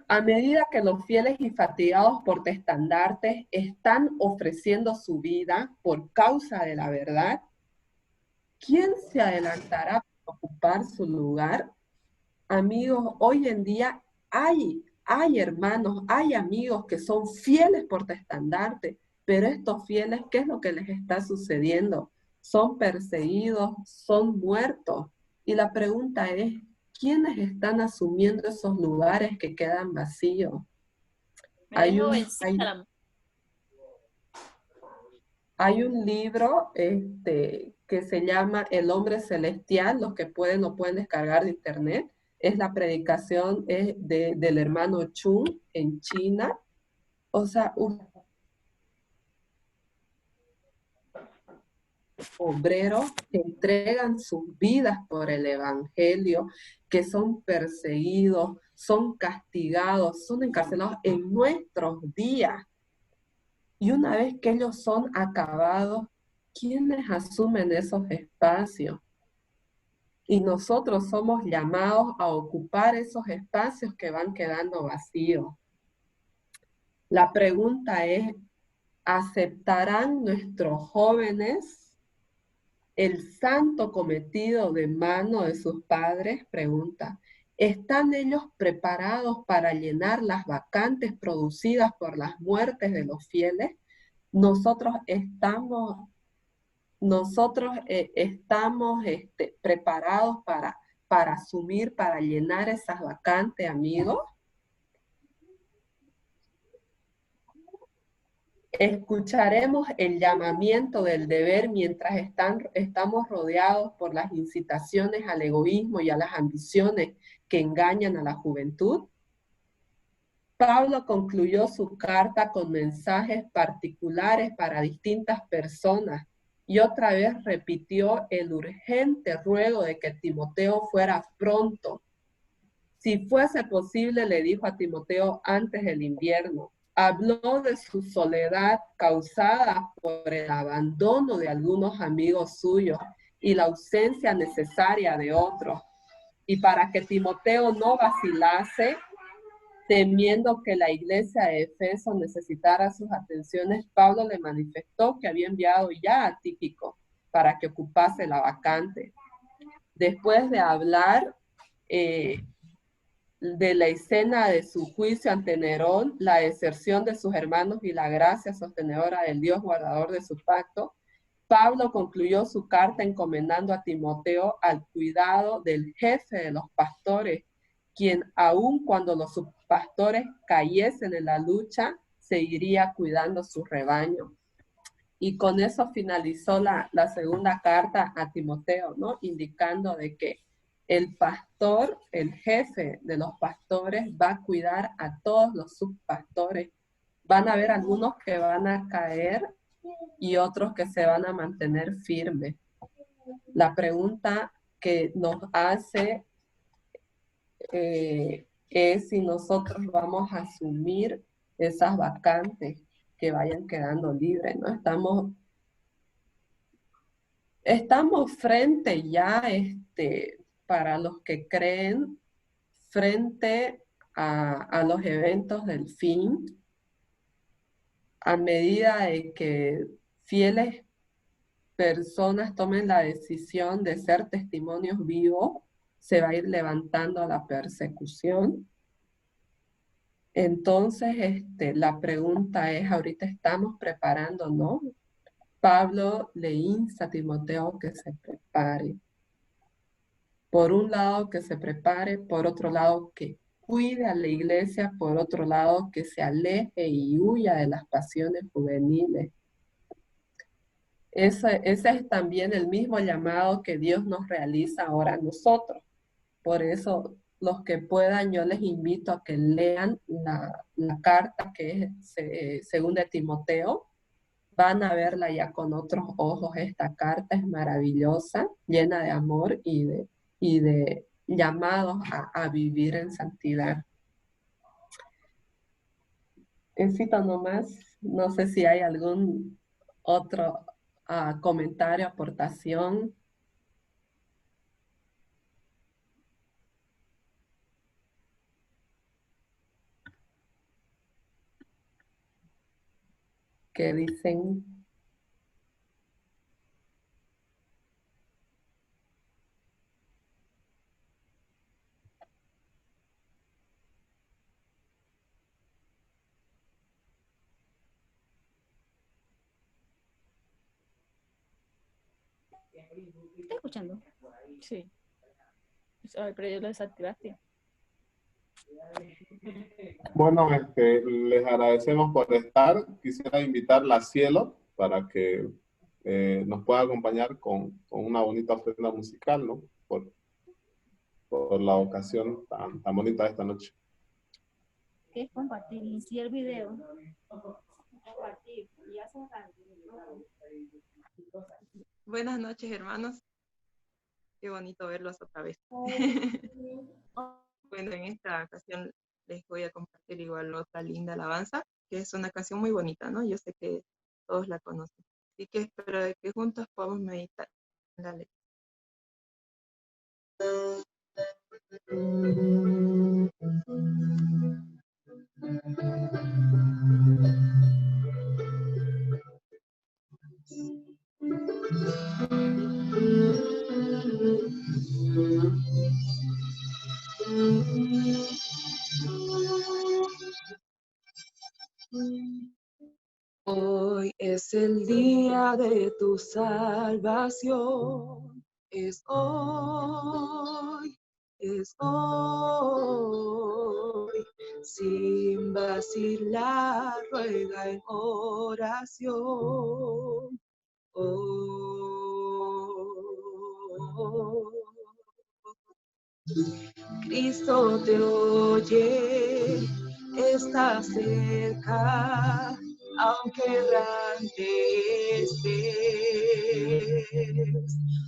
A medida que los fieles y fatigados por estandartes están ofreciendo su vida por causa de la verdad, ¿quién se adelantará para ocupar su lugar? Amigos, hoy en día hay hermanos, hay amigos que son fieles por tu estandarte, pero estos fieles, ¿qué es lo que les está sucediendo? Son perseguidos, son muertos. Y la pregunta es, ¿quiénes están asumiendo esos lugares que quedan vacíos? Hay un libro que se llama El Hombre Celestial, los que pueden lo pueden descargar de internet. Es la predicación del hermano Chung en China. O sea, obreros que entregan sus vidas por el evangelio, que son perseguidos, son castigados, son encarcelados en nuestros días. Y una vez que ellos son acabados, ¿quiénes asumen esos espacios? Y nosotros somos llamados a ocupar esos espacios que van quedando vacíos. La pregunta es, ¿aceptarán nuestros jóvenes el santo cometido de mano de sus padres? Pregunta. ¿Están ellos preparados para llenar las vacantes producidas por las muertes de los fieles? Nosotros estamos preparados para asumir, para llenar esas vacantes, amigos. Escucharemos el llamamiento del deber mientras estamos rodeados por las incitaciones al egoísmo y a las ambiciones que engañan a la juventud. Pablo concluyó su carta con mensajes particulares para distintas personas y otra vez repitió el urgente ruego de que Timoteo fuera pronto. Si fuese posible, le dijo a Timoteo antes del invierno. Habló de su soledad causada por el abandono de algunos amigos suyos y la ausencia necesaria de otros. Y para que Timoteo no vacilase, temiendo que la iglesia de Efeso necesitara sus atenciones, Pablo le manifestó que había enviado ya a Tíquico para que ocupase la vacante. Después de hablar de la escena de su juicio ante Nerón, la deserción de sus hermanos y la gracia sostenedora del Dios guardador de su pacto, Pablo concluyó su carta encomendando a Timoteo al cuidado del jefe de los pastores, quien aun cuando los subpastores cayesen en la lucha, seguiría cuidando su rebaño. Y con eso finalizó la segunda carta a Timoteo, ¿no? Indicando de que el pastor, el jefe de los pastores, va a cuidar a todos los subpastores. Van a haber algunos que van a caer y otros que se van a mantener firmes. La pregunta que nos hace es si nosotros vamos a asumir esas vacantes que vayan quedando libres, ¿no? Estamos frente ya, para los que creen, frente a los eventos del fin, a medida de que fieles personas tomen la decisión de ser testimonios vivos, se va a ir levantando la persecución. Entonces, la pregunta es, ahorita estamos preparando, ¿no? Pablo le insta a Timoteo que se prepare. Por un lado, que se prepare, por otro lado, que cuide a la iglesia, por otro lado, que se aleje y huya de las pasiones juveniles. Ese es también el mismo llamado que Dios nos realiza ahora a nosotros. Por eso, los que puedan, yo les invito a que lean la carta que es según de Timoteo. Van a verla ya con otros ojos. Esta carta es maravillosa, llena de amor y de llamados a vivir en santidad. Cito nomás, no sé si hay algún otro comentario, aportación. ¿Qué dicen? ¿Estás escuchando? Sí. Ay, pero yo lo desactivaste. Bueno, les agradecemos por estar. Quisiera invitarla a Cielo para que nos pueda acompañar con una bonita ofrenda musical, ¿no? Por la ocasión tan bonita de esta noche. ¿Qué es compartir? Iniciar el video. Compartir. Y ya cerrar. Buenas noches, hermanos. Qué bonito verlos otra vez. Bueno, en esta ocasión les voy a compartir igual otra linda alabanza, que es una canción muy bonita, ¿no? Yo sé que todos la conocen. Así que espero de que juntos podamos meditar. Dale. Hoy es el día de tu salvación, es hoy, sin vacilar, ruega en oración. Cristo te oye, está cerca, aunque errante estés.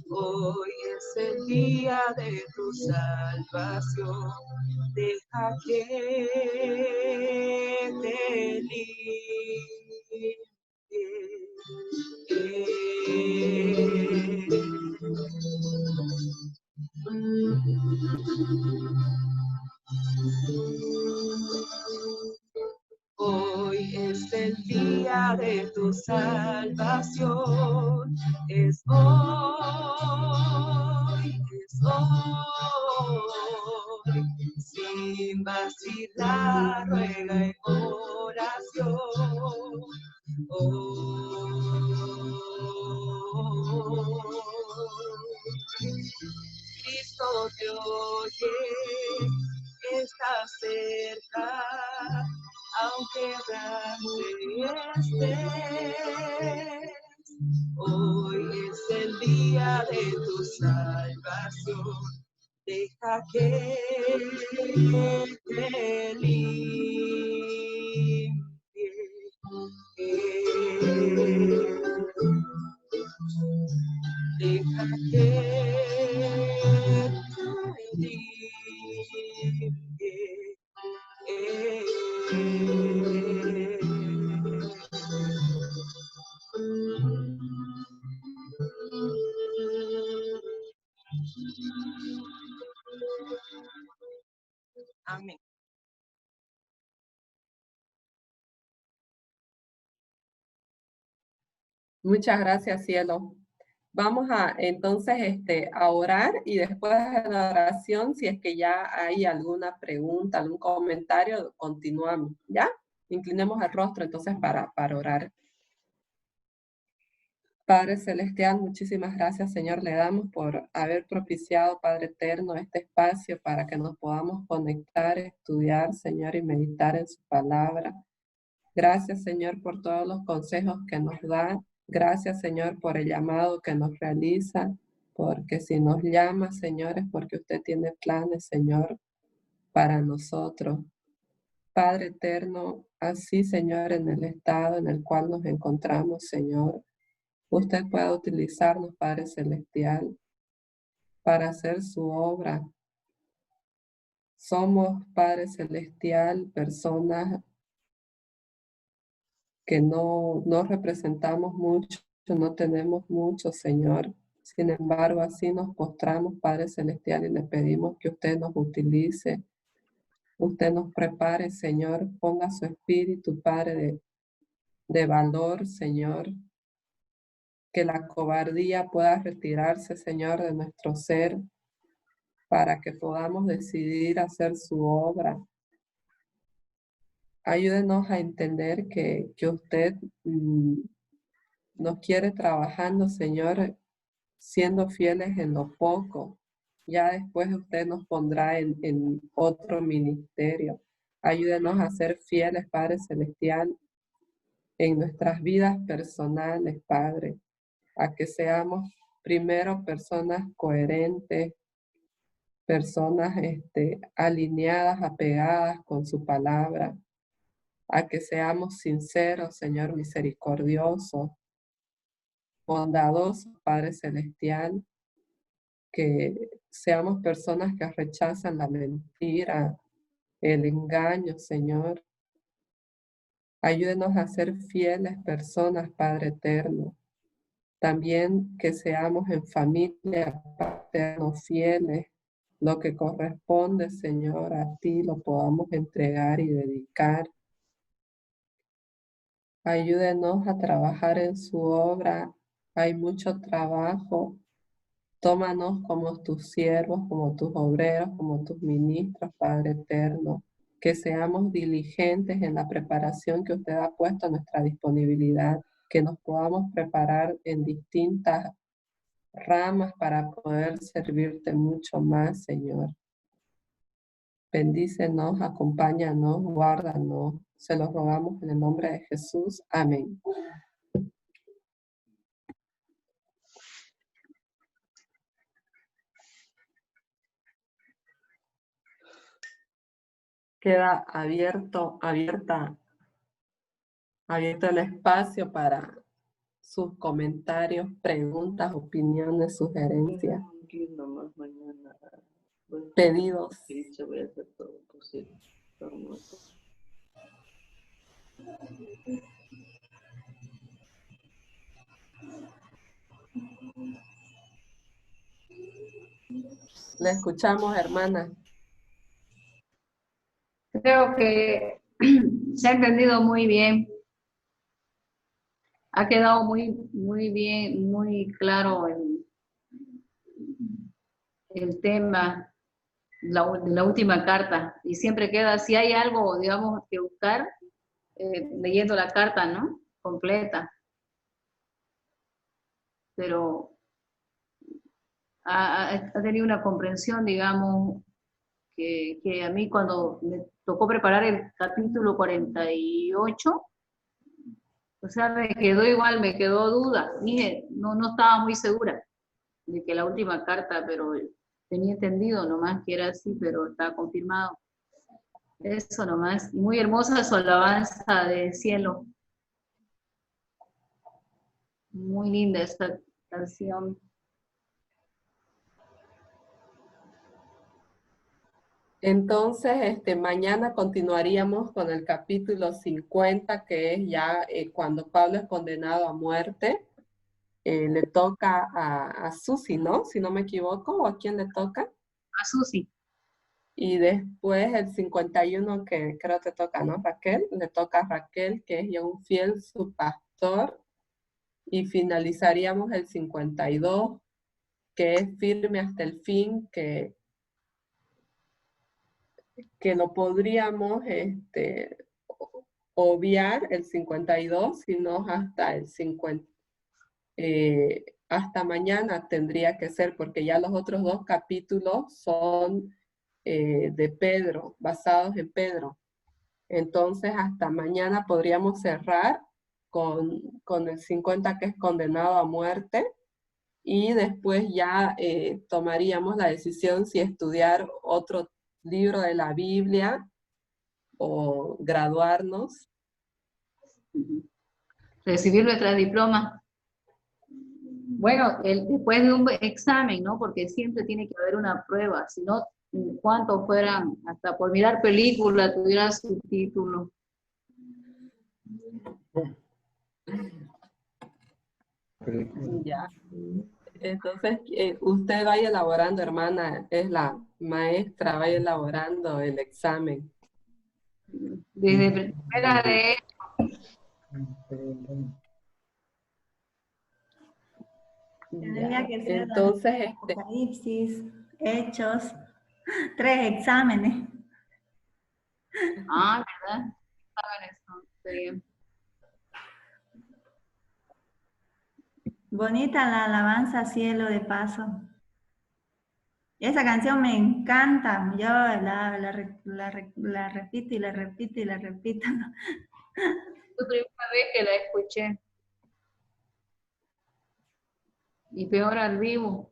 Hoy es el día de tu salvación, deja que te limpie. Hoy es el día de tu salvación, es hoy, sin vacilar, ruega en oración. Cristo te oye, está cerca, aunque errante estés. Hoy es el día de tu salvación, deja que te limpie. Deja que te limpie. Amén. Muchas gracias, Cielo. Vamos entonces a orar y después de la oración, si es que ya hay alguna pregunta, algún comentario, continuamos, ¿ya? Inclinemos el rostro entonces para orar. Padre Celestial, muchísimas gracias, Señor, le damos por haber propiciado, Padre Eterno, este espacio para que nos podamos conectar, estudiar, Señor, y meditar en su palabra. Gracias, Señor, por todos los consejos que nos da. Gracias, Señor, por el llamado que nos realiza, porque si nos llama, Señor, es porque usted tiene planes, Señor, para nosotros. Padre Eterno, así, Señor, en el estado en el cual nos encontramos, Señor, usted puede utilizarnos, Padre Celestial, para hacer su obra. Somos, Padre Celestial, personas que no representamos mucho, no tenemos mucho, Señor. Sin embargo, así nos postramos, Padre Celestial, y le pedimos que usted nos utilice, usted nos prepare, Señor, ponga su espíritu, Padre, de valor, Señor, que la cobardía pueda retirarse, Señor, de nuestro ser, para que podamos decidir hacer su obra. Ayúdenos a entender que usted nos quiere trabajando, Señor, siendo fieles en lo poco. Ya después usted nos pondrá en otro ministerio. Ayúdenos a ser fieles, Padre Celestial, en nuestras vidas personales, Padre, a que seamos primero personas coherentes, personas alineadas, apegadas con su palabra, a que seamos sinceros, Señor misericordioso, bondadoso, Padre Celestial, que seamos personas que rechazan la mentira, el engaño, Señor. Ayúdenos a ser fieles personas, Padre Eterno. También que seamos en familia, paternos fieles. Lo que corresponde, Señor, a ti lo podamos entregar y dedicar. Ayúdenos a trabajar en su obra. Hay mucho trabajo. Tómanos como tus siervos, como tus obreros, como tus ministros, Padre Eterno. Que seamos diligentes en la preparación que usted ha puesto a nuestra disponibilidad. Que nos podamos preparar en distintas ramas para poder servirte mucho más, Señor. Bendícenos, acompáñanos, guárdanos. Se lo rogamos en el nombre de Jesús. Amén. Queda abierto el espacio para sus comentarios, preguntas, opiniones, sugerencias, pedidos. Le escuchamos, hermana. Creo que se ha entendido muy bien. Ha quedado muy bien, muy claro el tema de la última carta. Y siempre queda, si hay algo, digamos, que buscar, leyendo la carta, ¿no? Completa. Pero ha tenido una comprensión, digamos, que a mí cuando me tocó preparar el capítulo 48, o sea, me quedó duda. Dije, no estaba muy segura de que la última carta, pero tenía entendido nomás que era así, pero está confirmado. Eso nomás. Y muy hermosa su alabanza de cielo. Muy linda esta canción. Entonces, mañana continuaríamos con el capítulo 50, que es ya cuando Pablo es condenado a muerte. Le toca a Susi, ¿no? Si no me equivoco, ¿o a quién le toca? A Susi. Y después el 51, que creo que toca, ¿no? Raquel, le toca a Raquel, que es ya un fiel su pastor. Y finalizaríamos el 52, que es firme hasta el fin, que lo podríamos obviar el 52, sino hasta el 50. hasta mañana tendría que ser, porque ya los otros 2 capítulos son de Pedro, basados en Pedro. Entonces, hasta mañana podríamos cerrar con el 50 que es condenado a muerte, y después ya tomaríamos la decisión si estudiar otro libro de la Biblia o graduarnos. Recibir nuestra diploma. Bueno, después de un examen, ¿no? Porque siempre tiene que haber una prueba, si no, ¿cuántos fueran? Hasta por mirar películas tuvieran su título. Ya. Entonces, usted vaya elaborando, hermana, es la maestra, vaya elaborando el examen. Desde primera de... Tendría que ser Entonces, Apocalipsis, Hechos, 3 exámenes. Ah, ¿verdad? Saben eso, sí. Bonita la alabanza cielo de paso. Esa canción me encanta. Yo la repito y la repito y la repito. La primera vez que la escuché. Y peor al vivo.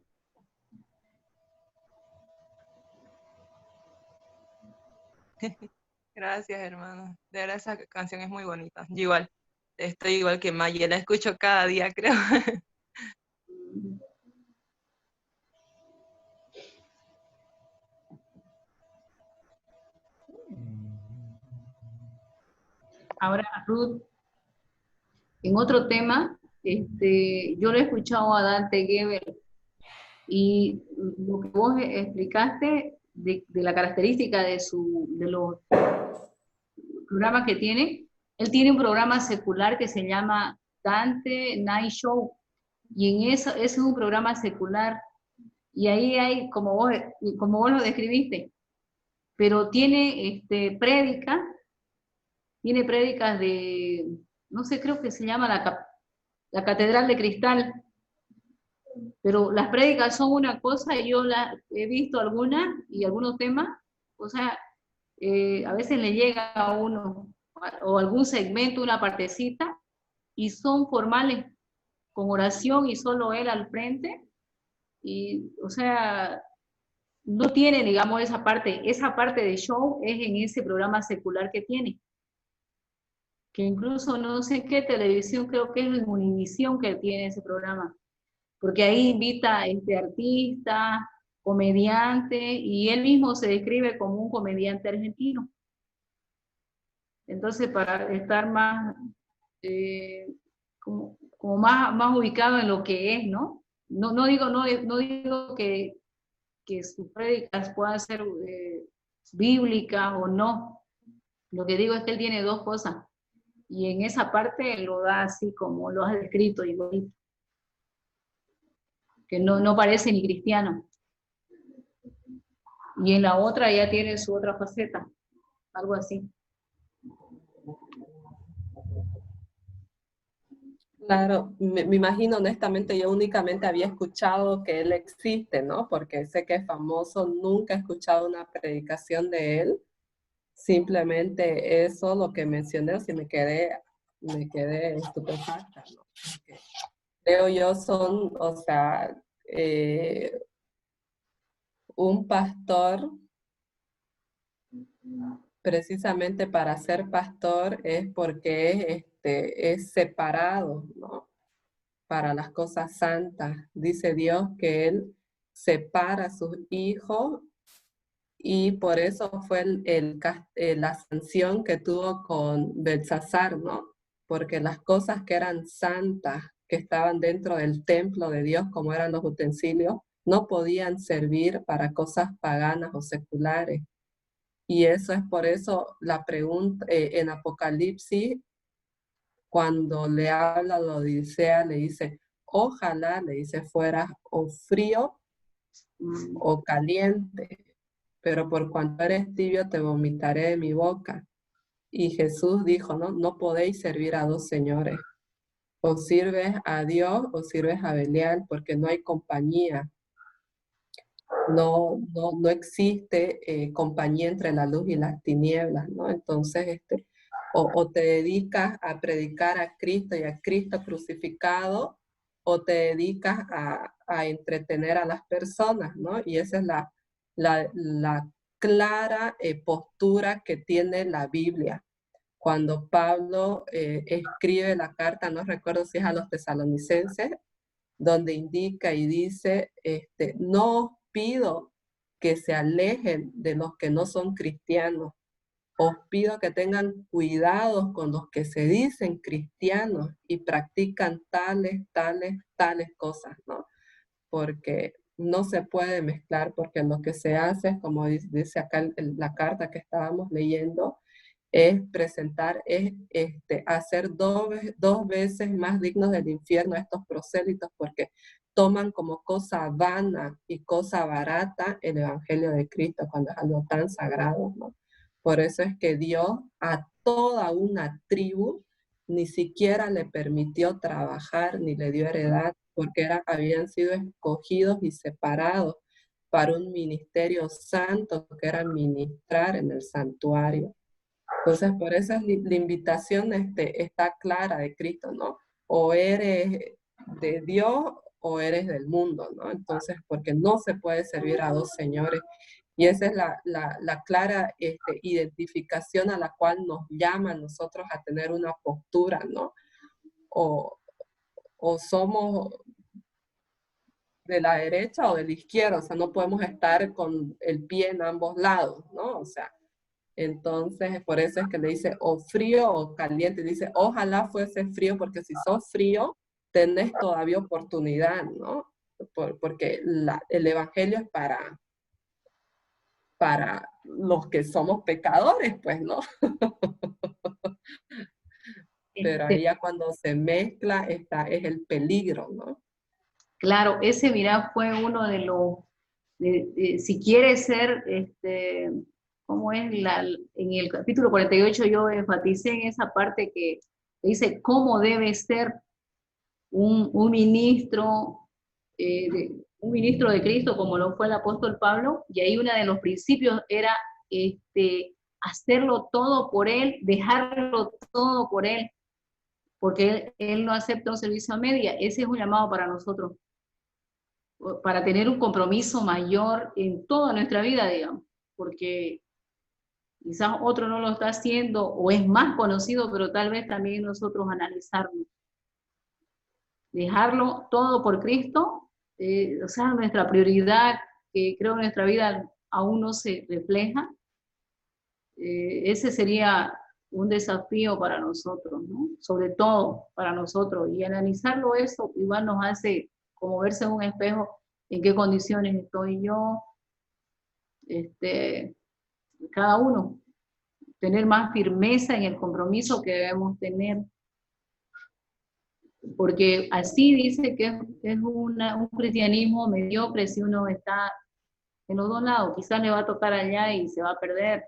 Gracias, hermano. De verdad, esa canción es muy bonita. Yo igual, estoy igual que Maya, la escucho cada día, creo. Ahora, Ruth, en otro tema, yo lo he escuchado a Dante Gebel, y lo que vos explicaste de la característica de los programas que tiene, él tiene un programa secular que se llama Dante Night Show, y en eso es un programa secular, y ahí hay, como vos lo describiste, pero tiene prédicas de, no sé, creo que se llama la Catedral de Cristal, pero las prédicas son una cosa, y yo he visto algunas y algunos temas, o sea, a veces le llega a uno, o algún segmento, una partecita, y son formales, con oración y solo él al frente, y, o sea, no tiene, digamos, esa parte de show es en ese programa secular que tiene, que incluso no sé qué televisión, creo que es en Univisión que tiene ese programa, porque ahí invita a artistas, comediantes, y él mismo se describe como un comediante argentino. Entonces, para estar más, como más ubicado en lo que es, ¿no? No digo que sus prédicas puedan ser bíblicas o no. Lo que digo es que él tiene 2 cosas, y en esa parte lo da así como lo has descrito, igualito, que no parece ni cristiano. Y en la otra ya tiene su otra faceta, algo así. claro, me imagino, honestamente, yo únicamente había escuchado que él existe, ¿no? Porque sé que es famoso, nunca he escuchado una predicación de él. Simplemente eso, lo que mencioné, si me quedé estupefacta, ¿no? Porque creo yo son, o sea, un pastor, precisamente para ser pastor es porque es separado, ¿no? Para las cosas santas. Dice Dios que Él separa a sus hijos, y por eso fue la sanción que tuvo con Belsasar, ¿no? Porque las cosas que eran santas, que estaban dentro del templo de Dios, como eran los utensilios, no podían servir para cosas paganas o seculares. Y eso es por eso la pregunta en Apocalipsis, cuando le habla a la Odisea, le dice, ojalá, le dice, fuera o frío o caliente, pero por cuanto eres tibio te vomitaré de mi boca. Y Jesús dijo, no podéis servir a 2 señores, O sirves a Dios o sirves a Belial, porque no hay compañía. No existe compañía entre la luz y las tinieblas, ¿no? Entonces, o te dedicas a predicar a Cristo y a Cristo crucificado, o te dedicas a entretener a las personas, ¿no? Y esa es la clara postura que tiene la Biblia. Cuando Pablo escribe la carta, no recuerdo si es a los tesalonicenses, donde indica y dice, no os pido que se alejen de los que no son cristianos, os pido que tengan cuidado con los que se dicen cristianos y practican tales cosas, ¿no? Porque no se puede mezclar, porque lo que se hace es, como dice acá la carta que estábamos leyendo, es presentar, hacer dos veces más dignos del infierno a estos prosélitos, porque toman como cosa vana y cosa barata el Evangelio de Cristo, cuando es algo tan sagrado, ¿no? Por eso es que Dios a toda una tribu ni siquiera le permitió trabajar, ni le dio heredad, porque habían sido escogidos y separados para un ministerio santo, que era ministrar en el santuario. Entonces, por eso la invitación está clara de Cristo, ¿no? O eres de Dios o eres del mundo, ¿no? Entonces, porque no se puede servir a dos señores. Y esa es la clara identificación a la cual nos llama a nosotros a tener una postura, ¿no? O somos de la derecha o de la izquierda, o sea, no podemos estar con el pie en ambos lados, ¿no? O sea, entonces, por eso es que le dice o frío o caliente. Dice, ojalá fuese frío, porque si sos frío, tenés todavía oportunidad, ¿no? Porque el Evangelio es para los que somos pecadores, pues, ¿no? Pero ahí ya cuando se mezcla, es el peligro, ¿no? Claro, ese, mira, fue uno de los, si quiere ser, ¿cómo es? En el capítulo 48 yo enfaticé en esa parte que dice cómo debe ser un ministro, un ministro de Cristo, como lo fue el apóstol Pablo, y ahí uno de los principios era hacerlo todo por él, dejarlo todo por él, porque él no acepta un servicio a media. Ese es un llamado para nosotros, para tener un compromiso mayor en toda nuestra vida, digamos, porque quizás otro no lo está haciendo o es más conocido, pero tal vez también nosotros analizarnos. Dejarlo todo por Cristo, o sea, nuestra prioridad, que creo en nuestra vida aún no se refleja, ese sería un desafío para nosotros, ¿no? Sobre todo para nosotros, y analizarlo eso igual nos hace como verse en un espejo, en qué condiciones estoy yo, cada uno, tener más firmeza en el compromiso que debemos tener, porque así dice que es un cristianismo mediocre si uno está en los dos lados, quizás le va a tocar allá y se va a perder.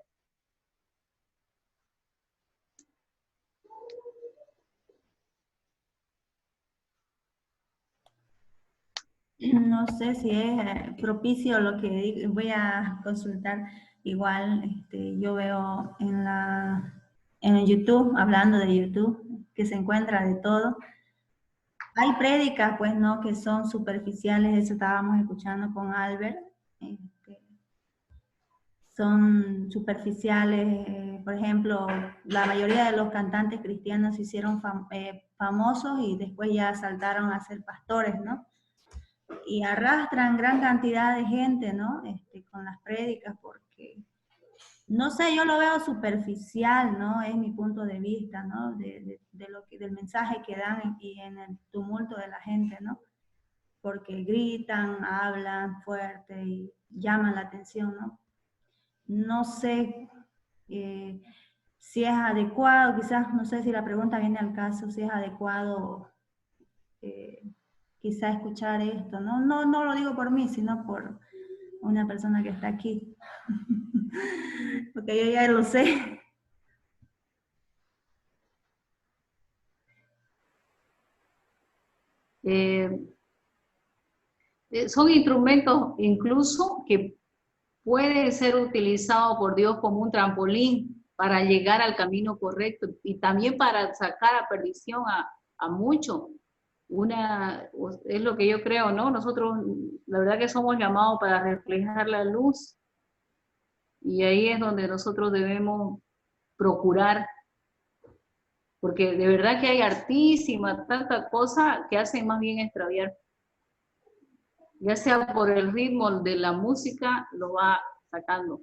No sé si es propicio lo que voy a consultar. Igual yo veo en el YouTube, hablando de YouTube, que se encuentra de todo. Hay prédicas, pues, ¿no? Que son superficiales, eso estábamos escuchando con Albert. Son superficiales, por ejemplo, la mayoría de los cantantes cristianos se hicieron famosos y después ya saltaron a ser pastores, ¿no? Y arrastran gran cantidad de gente, ¿no? Con las prédicas, porque, no sé, yo lo veo superficial, ¿no? Es mi punto de vista, ¿no? Del mensaje que dan y en el tumulto de la gente, ¿no? Porque gritan, hablan fuerte y llaman la atención, ¿no? No sé si es adecuado, quizás, no sé si la pregunta viene al caso, si es adecuado quizá escuchar esto, ¿no? No lo digo por mí, sino por una persona que está aquí. Porque yo ya lo sé. son instrumentos incluso que pueden ser utilizados por Dios como un trampolín para llegar al camino correcto y también para sacar a perdición a muchos. Es lo que yo creo, ¿no? Nosotros, la verdad que somos llamados para reflejar la luz y ahí es donde nosotros debemos procurar, porque de verdad que hay hartísima, tanta cosa que hacen más bien extraviar. Ya sea por el ritmo de la música, lo va sacando.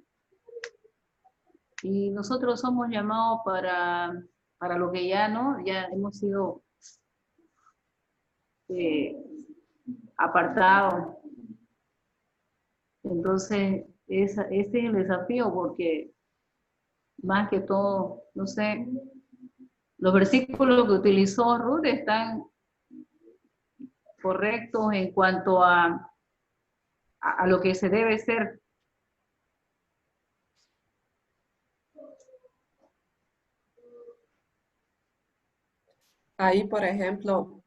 Y nosotros somos llamados para lo que ya, ¿no? Ya hemos sido apartados. Entonces, este es el desafío porque más que todo, no sé, los versículos que utilizó Ruth están correctos en cuanto a lo que se debe ser. Ahí, por ejemplo,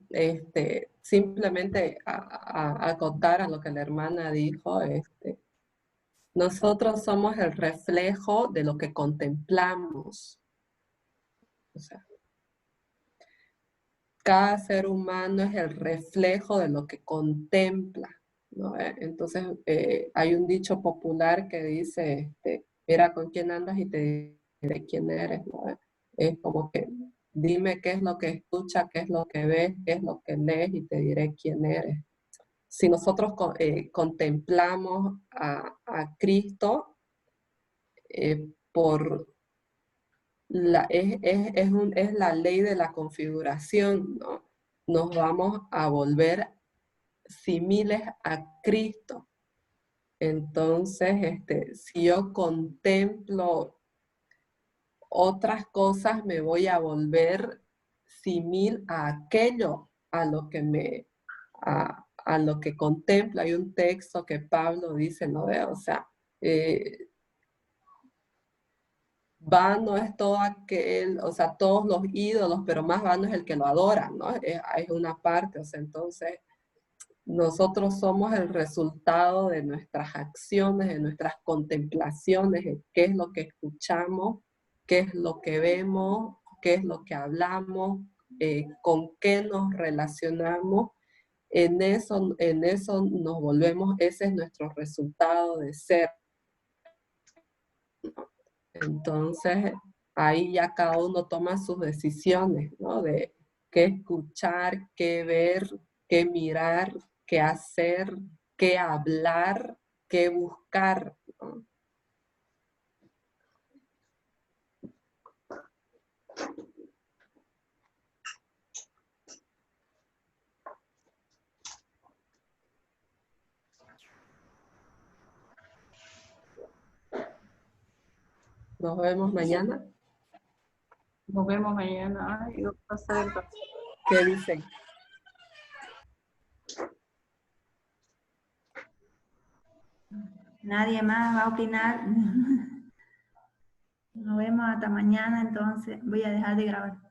simplemente a acotar a lo que la hermana dijo, nosotros somos el reflejo de lo que contemplamos. O sea, cada ser humano es el reflejo de lo que contempla, ¿no? Entonces, hay un dicho popular que dice, mira con quién andas y te diré quién eres, ¿no? Es como que dime qué es lo que escuchas, qué es lo que ves, qué es lo que lees y te diré quién eres. Si nosotros contemplamos a Cristo por es la ley de la configuración, ¿no? Nos vamos a volver similes a Cristo. Entonces, si yo contemplo otras cosas, me voy a volver simil a aquello a lo que a lo que contempla. Hay un texto que Pablo dice, ¿no? O sea, vano es todo aquel, o sea, todos los ídolos, pero más vano es el que lo adora, ¿no? Es una parte, o sea, entonces nosotros somos el resultado de nuestras acciones, de nuestras contemplaciones, de qué es lo que escuchamos, qué es lo que vemos, qué es lo que hablamos, con qué nos relacionamos. En eso nos volvemos, ese es nuestro resultado de ser. Entonces, ahí ya cada uno toma sus decisiones, ¿no? De qué escuchar, qué ver, qué mirar, qué hacer, qué hablar, qué buscar, ¿no? Nos vemos mañana. Nos vemos mañana. Ay, yo pasé el café. ¿Qué dicen? Nadie más va a opinar. Nos vemos hasta mañana, entonces voy a dejar de grabar.